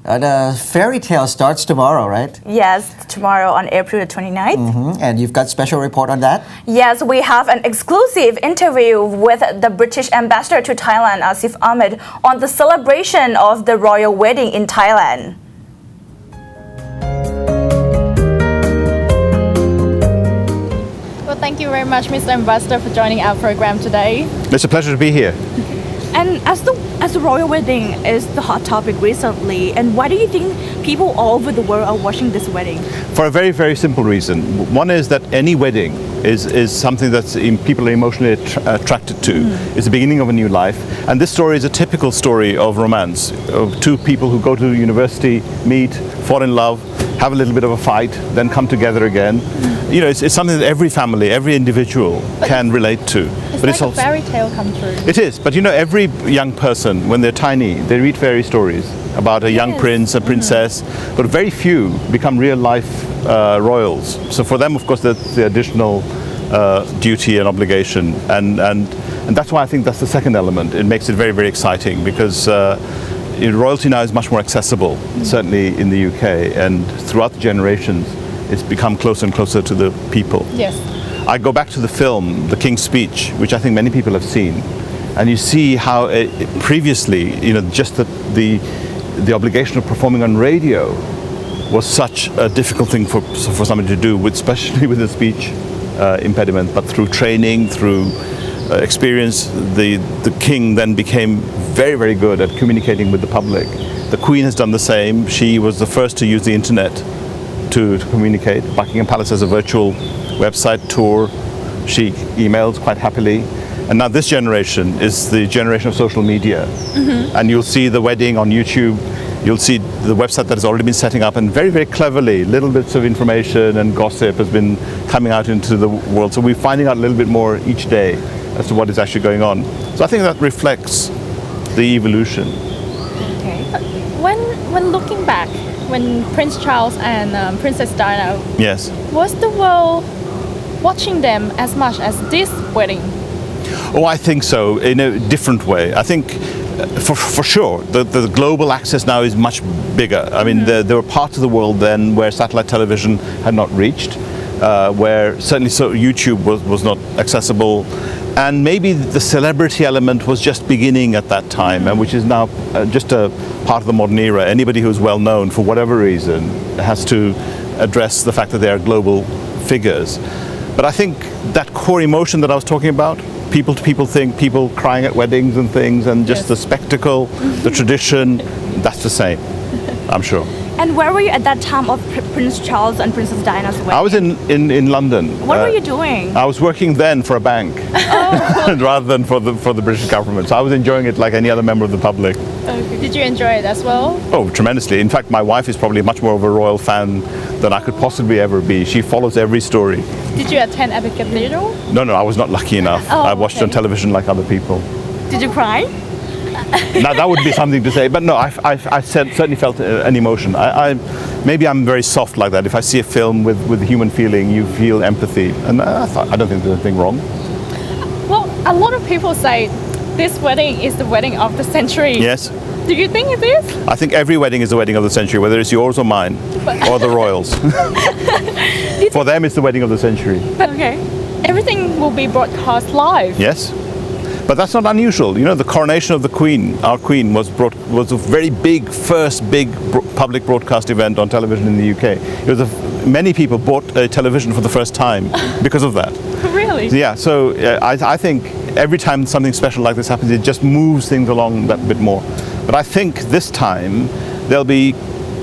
The fairy tale starts tomorrow, right? Yes, tomorrow on April the 29th. And you've got special report on that? Yes, we have an exclusive interview with the British ambassador to Thailand, Asif Ahmed, on the celebration of the royal wedding in Thailand. Well, thank you very much, Mr. Ambassador, for joining our program today. It's a pleasure to be here. And as the royal wedding is the hot topic recently, and why do you think people all over the world are watching this wedding? For a very, very simple reason. One is that any wedding is something that people are emotionally attracted to. It's the beginning of a new life. And this story is a typical story of romance, of two people who go to university, meet, fall in love, have a little bit of a fight, then come together again. You know, it's something that every family, every individual can relate to. But it's like a fairy tale come true. It is, but you know, every young person, when they're tiny, they read fairy stories about a young prince, a princess, but very few become real life royals. So for them, of course, that's the additional duty and obligation. And that's why I think that's the second element. It makes it very, very exciting because royalty now is much more accessible, certainly in the UK, and throughout the generations, it's become closer and closer to the people. Yes. I go back to the film, The King's Speech, which I think many people have seen, and you see how previously, you know, just the obligation of performing on radio was such a difficult thing for somebody to do, especially with a speech impediment. But through training, through experience, the king then became very, very good at communicating with the public. The Queen has done the same. She was the first to use the internet to communicate. Buckingham Palace has a virtual website tour. She emails quite happily. And now this generation is the generation of social media. And you'll see the wedding on YouTube. You'll see the website that has already been setting up, and very, very cleverly, little bits of information and gossip has been coming out into the world. So we're finding out a little bit more each day as to what is actually going on. So I think that reflects the evolution. Okay. When looking back, when Prince Charles and Princess Diana, Yes. was the world watching them as much as this wedding? Oh, I think so, in a different way. I think, for sure, the global access now is much bigger. I mean, there were parts of the world then where satellite television had not reached, where certainly YouTube was not accessible, and maybe the celebrity element was just beginning at that time, and which is now just a part of the modern era. Anybody who's well known for whatever reason has to address the fact that they are global figures. But I think that core emotion that I was talking about, people to people thing, people crying at weddings and things, and just the spectacle, the tradition, that's the same, I'm sure. And where were you at that time of Prince Charles and Princess Diana's wedding? I was in London. What were you doing? I was working then for a bank, rather than for the British government. So I was enjoying it like any other member of the public. Okay. Did you enjoy it as well? Oh, tremendously. In fact, my wife is probably much more of a royal fan than I could possibly ever be. She follows every story. Did you attend at the cathedral? No, I was not lucky enough. I watched on television like other people. Did you cry? Now that would be something to say, but no, I certainly felt an emotion. Maybe I'm very soft like that. If I see a film with human feeling, you feel empathy, and I don't think there's anything wrong. Well, a lot of people say this wedding is the wedding of the century. Yes. Do you think it is? I think every wedding is the wedding of the century, whether it's yours or mine, or the royals. For them, it's the wedding of the century. But everything will be broadcast live. Yes. But that's not unusual. You know, the coronation of the Queen, our Queen, was a very first big public broadcast event on television in the UK. It was many people bought a television for the first time because of that. Really? Yeah. So I think every time something special like this happens, it just moves things along that bit more. But I think this time there'll be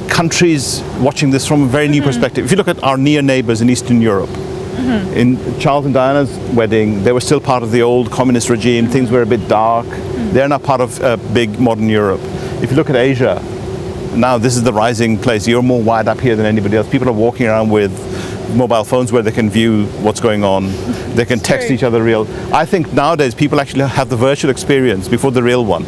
countries watching this from a very new perspective. If you look at our near neighbours in Eastern Europe. In Charles and Diana's wedding, they were still part of the old communist regime. Things were a bit dark. They're now part of big modern Europe. If you look at Asia, now this is the rising place. You're more wired up here than anybody else. People are walking around with mobile phones where they can view what's going on. They can text each other real. I think nowadays people actually have the virtual experience before the real one.